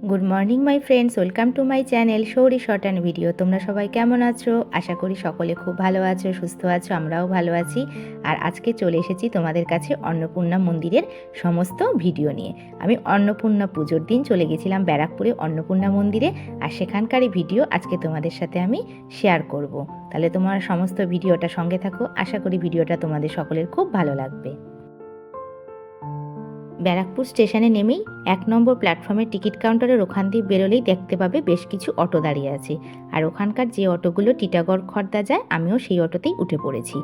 Good morning my friends, welcome to my channel Shouri short and video. তোমরা সবাই কেমন আছো? আশা করি সকলে খুব ভালো আছো, সুস্থ আছো, আমরাও ভালো আছি। আর আজকে চলে এসেছি তোমাদের কাছে অন্নপূর্ণা মন্দিরের সমস্ত ভিডিও নিয়ে। আমি অন্নপূর্ণা পুজোর দিন চলে গেছিলাম ব্যারাকপুরে অন্নপূর্ণা মন্দিরে, আর সেখানকারই ভিডিও আজকে তোমাদের সাথে আমি শেয়ার করব। তাহলে তোমার সমস্ত ভিডিওটা সঙ্গে থাকো, আশা করি ভিডিওটা তোমাদের সকলের খুব ভালো লাগবে। ব্যারাকপুর স্টেশনে নেমেই 1 নম্বর প্ল্যাটফর্মের টিকিট কাউন্টারের ওখান দিয়ে বেরোলেই দেখতে পাবে বেশ কিছু অটো দাঁড়িয়ে আছে। আর ওখানকার যে অটোগুলো টিটাগড় খড়দা যায়, আমিও সেই অটোতেই উঠে পড়েছি।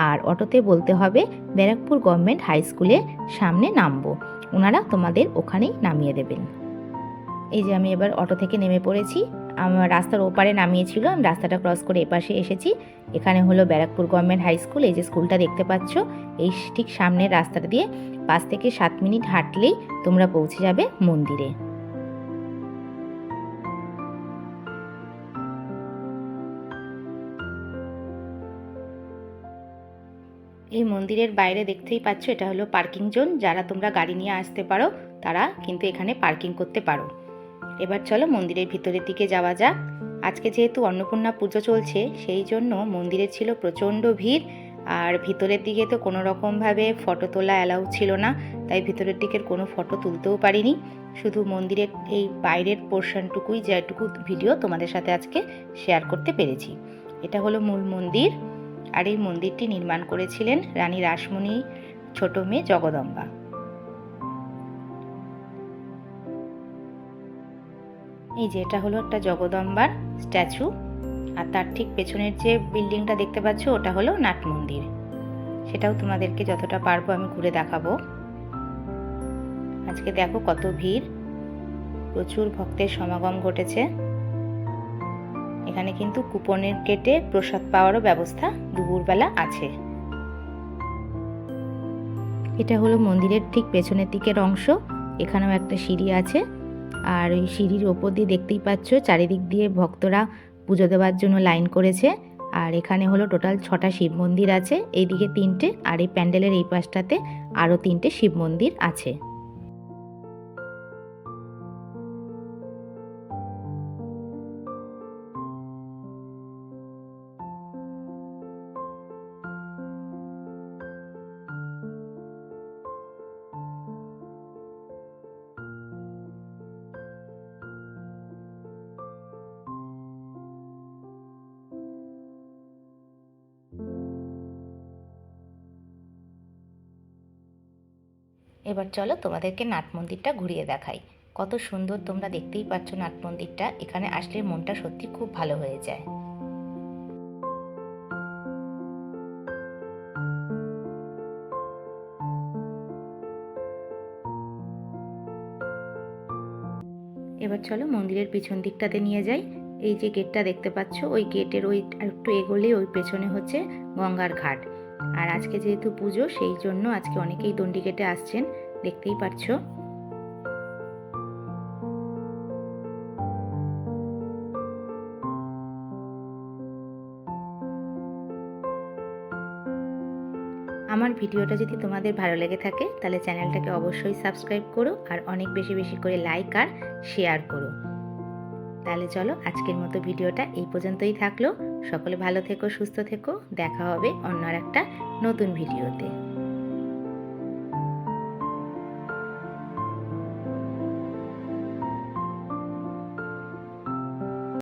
আর অটোতে বলতে হবে ব্যারাকপুর গভর্নমেন্ট হাই স্কুলের সামনে নামবো, ওনারা তোমাদের ওখানেই নামিয়ে দেবেন। এই যে আমি এবার অটো থেকে নেমে পড়েছি। আমার রাস্তার ওপারে নামিয়েছিল, আমি রাস্তাটা ক্রস করে এপাশে এসেছি। এখানে হলো ব্যারাকপুর গভর্নমেন্ট হাই স্কুল। এই যে স্কুলটা দেখতে পাচ্ছ, এই ঠিক সামনের রাস্তাটা দিয়ে 5 থেকে 7 মিনিট হাঁটলেই তোমরা পৌঁছে যাবে মন্দিরে। এই মন্দিরের বাইরে দেখতেই পাচ্ছ, এটা হলো পার্কিং জোন। যারা তোমরা গাড়ি নিয়ে আসতে পারো তারা কিন্তু এখানে পার্কিং করতে পারো। এবার চলো মন্দিরের ভিতরের দিকে যাওয়া যাক। আজকে যেহেতু অন্নপূর্ণা পুজো চলছে, সেই জন্য মন্দিরে ছিল প্রচণ্ড ভিড়। আর ভিতরের দিকে তো কোনো রকমভাবে ফটো তোলা অ্যালাউ ছিল না, তাই ভিতরের দিকের কোনো ফটো তুলতেও পারিনি। শুধু মন্দিরের এই বাইরের পোর্শনটুকুই যেটুকু ভিডিও তোমাদের সাথে আজকে শেয়ার করতে পেরেছি। এটা হলো মূল মন্দির, আর এই মন্দিরটি নির্মাণ করেছিলেন রানী রাসমণি ছোট মেয়ে জগদম্বা। এই যে এটা হলো একটা জগদম্বার স্ট্যাচু, আর তার ঠিক পেছনের যে বিল্ডিংটা দেখতে পাচ্ছ ওটা হলো নাট মন্দির। সেটাও তোমাদেরকে যতটা পারবো আমি ঘুরে দেখাবো। আজকে দেখো কত ভিড়, প্রচুর ভক্তের সমাগম ঘটেছে। এখানে কিন্তু কুপনের কেটে প্রসাদ পাওয়ারও ব্যবস্থা দুপুরবেলা আছে। এটা হলো মন্দিরের ঠিক পেছনের দিকের অংশ। এখানেও একটা সিঁড়ি আছে, আর ওই সিঁড়ির ওপর দিয়ে দেখতেই পাচ্ছ চারিদিক দিয়ে ভক্তরা পুজো দেওয়ার জন্য লাইন করেছে। আর এখানে হলো টোটাল 6টা শিব মন্দির আছে, এইদিকে 3টে, আর এই প্যান্ডেলের এই পাশটাতে আরও 3টে শিব মন্দির আছে। এবার চলো তোমাদেরকে নাট মন্দিরটা ঘুরিয়ে দেখাই। কত সুন্দর, তোমরা দেখতেই পাচ্ছ নাট মন্দিরটা। এখানে আসলে মনটা সত্যি খুব ভালো হয়ে যায়। এবার চলো মন্দিরের পিছন দিকটাতে নিয়ে যাই। এই যে গেটটা দেখতে পাচ্ছ, ওই গেটের ওই একটু এগোলে ওই পেছনে হচ্ছে গঙ্গার ঘাট। আর আজকে যেহেতু পুজো, সেই জন্য আজকে অনেকেই দণ্ডি ঘাটে আসছেন, দেখতেই পাচ্ছ। আমার ভিডিওটা যদি তোমাদের ভালো লেগে থাকে তাহলে চ্যানেলটাকে অবশ্যই সাবস্ক্রাইব করো, আর অনেক বেশি বেশি করে লাইক আর শেয়ার করো। তাহলে চলো আজকের মতো ভিডিওটা এই পর্যন্তই থাকলো। সকলে ভালো থেকো, সুস্থ থেকো, দেখা হবে অন্য একটা নতুন ভিডিওতে।